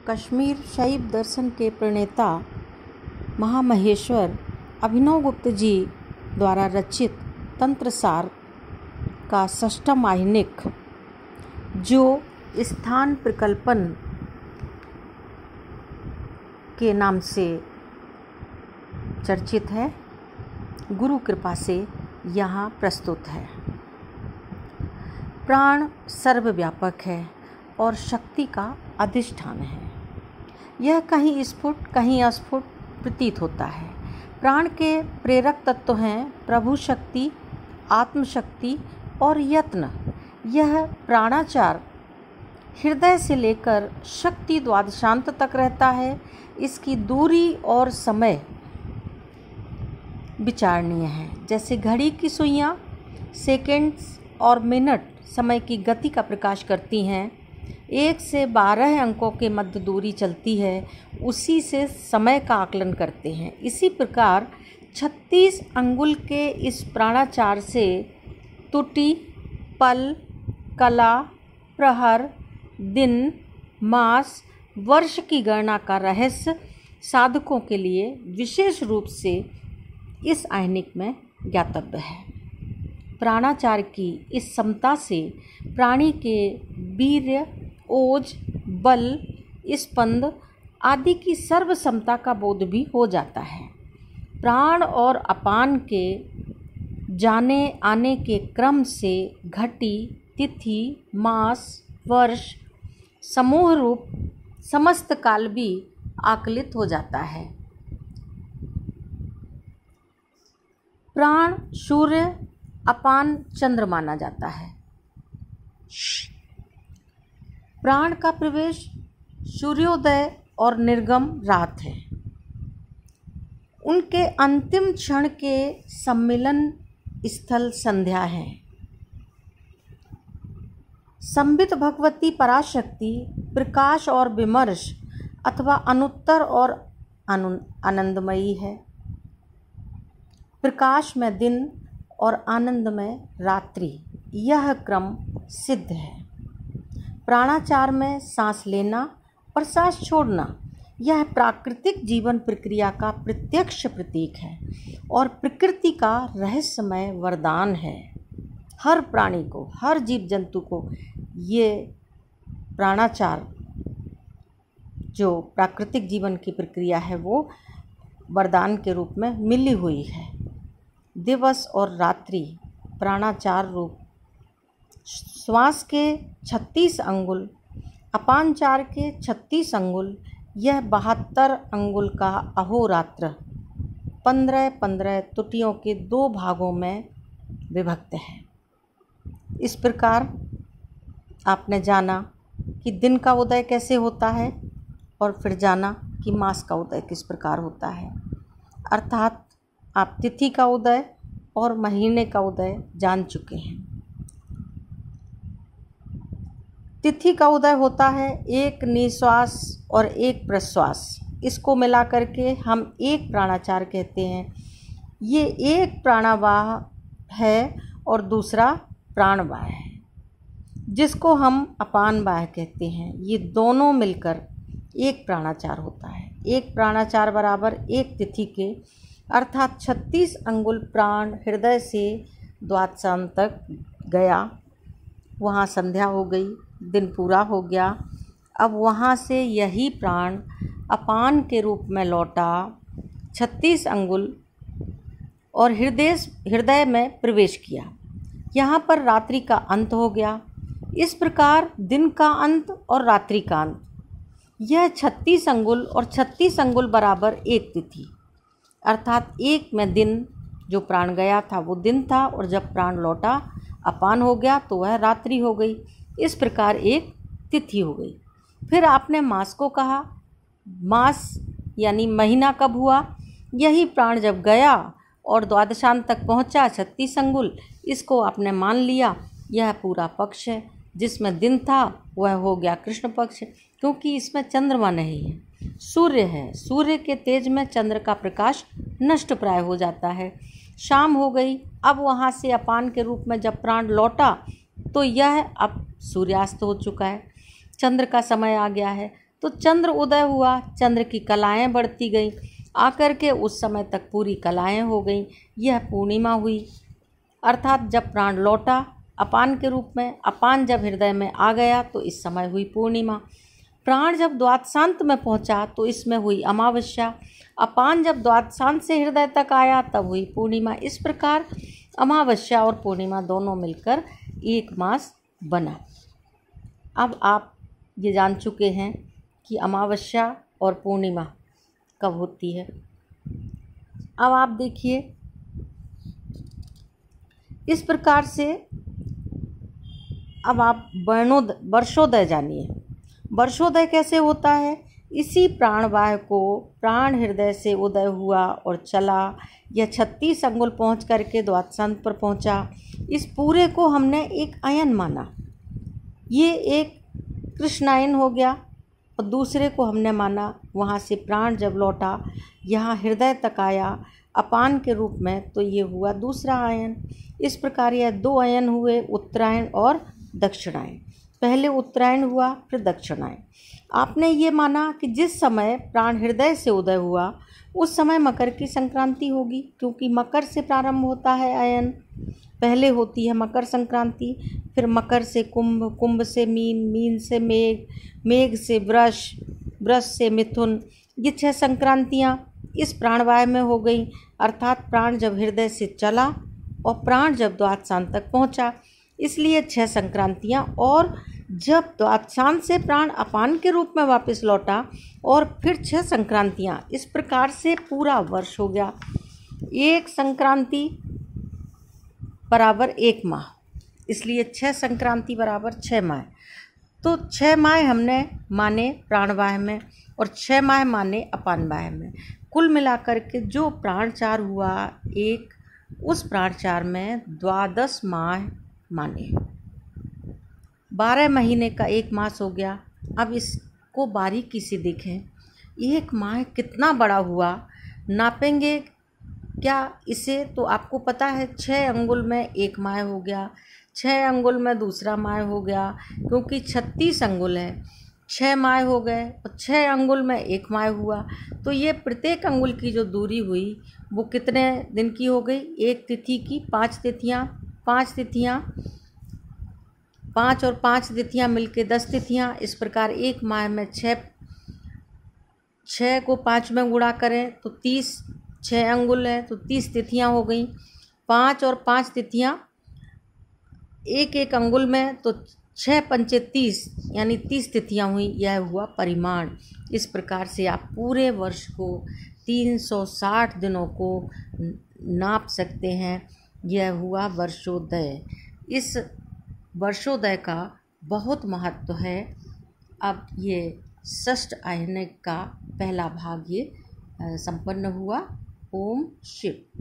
कश्मीर शैव दर्शन के प्रणेता महामहेश्वर अभिनवगुप्त जी द्वारा रचित तंत्रसार का षष्ठम आह्निक, जो स्थान प्रकल्पन के नाम से चर्चित है, गुरु कृपा से यहाँ प्रस्तुत है। प्राण सर्वव्यापक है और शक्ति का अधिष्ठान है। यह कहीं स्फुट कहीं अस्फुट प्रतीत होता है। प्राण के प्रेरक तत्व हैं प्रभु शक्ति, आत्मशक्ति और यत्न। यह प्राणाचार हृदय से लेकर शक्ति द्वादशांत तक रहता है। इसकी दूरी और समय विचारणीय है। जैसे घड़ी की सुइयां सेकेंड्स और मिनट समय की गति का प्रकाश करती हैं, 1 से 12 अंकों के मध्य दूरी चलती है, उसी से समय का आकलन करते हैं। इसी प्रकार 36 अंगुल के इस प्राणाचार से तुटी, पल, कला, प्रहर, दिन, मास, वर्ष की गणना का रहस्य साधकों के लिए विशेष रूप से इस आह्निक में ज्ञातव्य है। प्राणाचार की इस समता से प्राणी के वीर्य, ओज, बल, स्पंद आदि की सर्व समता का बोध भी हो जाता है। प्राण और अपान के जाने आने के क्रम से घटी, तिथि, मास, वर्ष, समूह रूप समस्त काल भी आकलित हो जाता है। प्राण सूर्य, अपान चंद्र माना जाता है। प्राण का प्रवेश सूर्योदय और निर्गम रात है। उनके अंतिम क्षण के सम्मिलन स्थल संध्या है। संबित भगवती पराशक्ति प्रकाश और विमर्श अथवा अनुत्तर और आनंदमयी है। प्रकाश में दिन और आनंद में रात्रि, यह क्रम सिद्ध है। प्राणाचार में सांस लेना और सांस छोड़ना, यह प्राकृतिक जीवन प्रक्रिया का प्रत्यक्ष प्रतीक है और प्रकृति का रहस्यमय वरदान है। हर प्राणी को, हर जीव जंतु को ये प्राणाचार, जो प्राकृतिक जीवन की प्रक्रिया है, वो वरदान के रूप में मिली हुई है। दिवस और रात्रि प्राणाचार रूप श्वास के 36 अंगुल, अपानचार के 36 अंगुल, यह 72 अंगुल का अहोरात्र 15-15 तुटियों के 2 भागों में विभक्त है। इस प्रकार आपने जाना कि दिन का उदय कैसे होता है और फिर जाना कि मास का उदय किस प्रकार होता है। अर्थात आप तिथि का उदय और महीने का उदय जान चुके हैं। तिथि का उदय होता है 1 निश्वास और 1 प्रश्वास, इसको मिला करके हम एक प्राणाचार कहते हैं। ये एक प्राणवाह है और दूसरा प्राणवाह है, जिसको हम अपानवाह कहते हैं। ये दोनों मिलकर एक प्राणाचार होता है। एक प्राणाचार बराबर एक तिथि के, अर्थात 36 अंगुल प्राण हृदय से द्वादशांत तक गया। वहाँ संध्या हो गई, दिन पूरा हो गया। अब वहाँ से यही प्राण अपान के रूप में लौटा 36 अंगुल और हृदय में प्रवेश किया। यहाँ पर रात्रि का अंत हो गया। इस प्रकार दिन का अंत और रात्रि का अंत, यह 36 अंगुल और 36 अंगुल बराबर एक तिथि, अर्थात एक में दिन, जो प्राण गया था वो दिन था और जब प्राण लौटा अपान हो गया तो वह रात्रि हो गई। इस प्रकार एक तिथि हो गई। फिर आपने मास को कहा। मास यानी महीना कब हुआ? यही प्राण जब गया और द्वादशांत तक पहुंचा 36 अंगुल, इसको आपने मान लिया यह पूरा पक्ष है। जिसमें दिन था वह हो गया कृष्ण पक्ष, क्योंकि इसमें चंद्रमा नहीं है, सूर्य है। सूर्य के तेज में चंद्र का प्रकाश नष्ट प्राय हो जाता है। शाम हो गई। अब वहाँ से अपान के रूप में जब प्राण लौटा तो यह अब सूर्यास्त हो चुका है, चंद्र का समय आ गया है। तो चंद्र उदय हुआ, चंद्र की कलाएं बढ़ती गईं, आकर के उस समय तक पूरी कलाएं हो गईं। यह पूर्णिमा हुई, अर्थात जब प्राण लौटा अपान के रूप में, अपान जब हृदय में आ गया तो इस समय हुई पूर्णिमा। प्राण जब द्वादशांत में पहुंचा तो इसमें हुई अमावस्या। अपान जब द्वादशांत से हृदय तक आया तब हुई पूर्णिमा। इस प्रकार अमावस्या और पूर्णिमा दोनों मिलकर एक मास बना। अब आप ये जान चुके हैं कि अमावस्या और पूर्णिमा कब होती है। अब आप देखिए, इस प्रकार से अब आप वर्षोदय जानिए। वर्षोदय कैसे होता है? इसी प्राणवायु को प्राण हृदय से उदय हुआ और चला, यह 36 अंगुल पहुँच करके द्वादशांत पर पहुँचा। इस पूरे को हमने एक अयन माना। ये एक कृष्णायन हो गया और दूसरे को हमने माना वहाँ से प्राण जब लौटा यहाँ हृदय तक आया अपान के रूप में, तो ये हुआ दूसरा आयन। इस प्रकार यह 2 अयन हुए, उत्तरायण और दक्षिणायन। पहले उत्तरायण हुआ फिर दक्षिणायन। आपने ये माना कि जिस समय प्राण हृदय से उदय हुआ उस समय मकर की संक्रांति होगी, क्योंकि मकर से प्रारंभ होता है अयन। पहले होती है मकर संक्रांति, फिर मकर से कुंभ, कुंभ से मीन, मीन से मेघ, मेघ से वृष, वृष से मिथुन। ये 6 संक्रांतियाँ इस प्राणवायु में हो गई, अर्थात प्राण जब हृदय से चला और प्राण जब द्वादशांत तक पहुँचा, इसलिए 6 संक्रांतियाँ। और जब द्वादशांत से प्राण अपान के रूप में वापस लौटा और फिर 6 संक्रांतियाँ, इस प्रकार से पूरा वर्ष हो गया। एक संक्रांति बराबर 1 माह, इसलिए 6 संक्रांति बराबर 6 माह। तो 6 माह हमने माने प्राणवायु में और 6 माह माने अपानवायु में। कुल मिलाकर के जो प्राणचार हुआ एक, उस प्राणचार में 12 माह माने। 12 महीने का 1 मास हो गया। अब इसको बारीकी से देखें, 1 माह कितना बड़ा हुआ, नापेंगे क्या इसे? तो आपको पता है 6 अंगुल में 1 माह हो गया, 6 अंगुल में दूसरा माह हो गया, क्योंकि 36 अंगुल है, 6 माह हो गए और 6 अंगुल में 1 माह हुआ। तो ये प्रत्येक अंगुल की जो दूरी हुई वो कितने दिन की हो गई? एक तिथि की 5 तिथियाँ, 5 तिथियाँ, 5 और 5 तिथियाँ मिलके 10 तिथियाँ। इस प्रकार 1 माह में 6 को 5 में गुणा करें तो 30, 6 अंगुल है तो 30 तिथियाँ हो गई। 5 और 5 तिथियाँ एक एक अंगुल में, तो 6 पंचे 30 यानी 30 तिथियाँ हुई। यह हुआ परिमाण। इस प्रकार से आप पूरे वर्ष को 360 दिनों को नाप सकते हैं। यह हुआ वर्षोदय। इस वर्षोदय का बहुत महत्व है। अब ये षष्ठ आयनिक का पहला भाग ये संपन्न हुआ। ओम शिव।